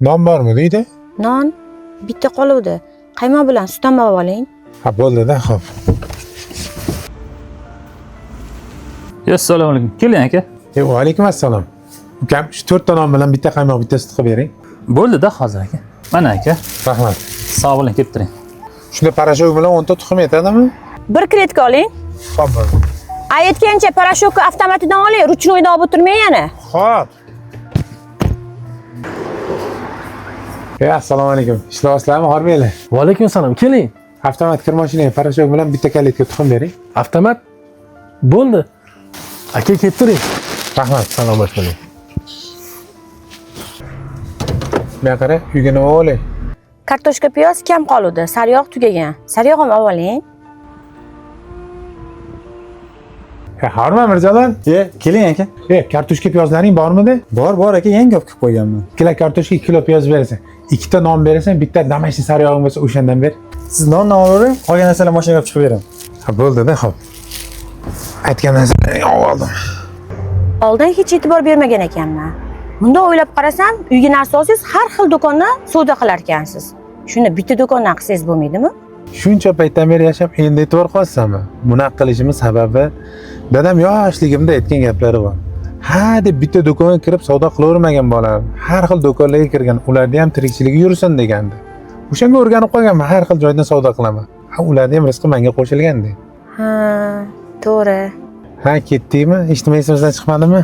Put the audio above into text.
Non bormi deydi? Non bitta qoluvdi. Qaymoq bilan sut ham olib oling. Ha, bo'ldi-da, xo'p. Assalomu alaykum. Keling aka. Va alaykum assalom. Ukam, shu 4 ta non bilan bitta qaymoq, bitta sut qilib bering. Bo'ldi-da hozir aka. Mana aka. Rahmat. Sog' bo'ling, kelib turing. Shunda parashok bilan 10 ta tuxum yetadimi? 1 kletka oling. Xo'p, bo'ldi. Aytgancha parashokni avtomatidan oling, ruchnoydan olib o'tirmang yana. Xo'p. Assalomu alaykum. Ishlayapsizlarmi, Xorbeylar? Va alaykum assalom. Keling. Avtomat kir mashinaga parashok bilan bitta kalitga tuxum bering. Avtomat. Bo'ldi. Aka kelib turing. Rahmat. Salomat bo'ling. Men qara, uyga nima olay? Kartoshka piyoz kam qoluvdi, sariyog' tugagan. Sariyog' ham olib oling. Harma Mirjalol. Keling aka. Kartoshka piyozlaring bormidi? Bor aka, yangi olib kelib qo'yganman. 2 kilo kartoshka, 2 kilo piyoz berasan. 2 ta non berasan, bitta damashli sariyog'ing bo'lsa o'shandan ber. Siz nonni olavering, qolgan narsalarni mashinaga olib chiqib beraman. Ha, bo'ldi-da, xo'p. Aytgan narsani oldim. Oldin hech e'tibor bermagan ekanman. Bunda o'ylab qarasam, uyga narsa olsangiz har xil do'kondan savdo qilar ekansiz. Shuni bitta do'kondan qilsangiz bo'lmaydimi? Shuncha paytdan beri yashab, endi e'tibor qilyapsanmi? Bunaqa qilishimiz sababi dadam yoshligimda aytgan gaplari bor. Ha deb bitta do'konga kirib savdo qilavermagan bolam. Har xil do'konlarga kirgan, ularda ham tirikchiligi yursin degandi. O'shanga o'rganib qolganman, har xil joydan savdo qilaman. Ha, ularda ham rizqi menga qo'shilgandi. Ha, to'g'ri. Ha, ketdikmi? Eshitmay esimizdan chiqmadimi?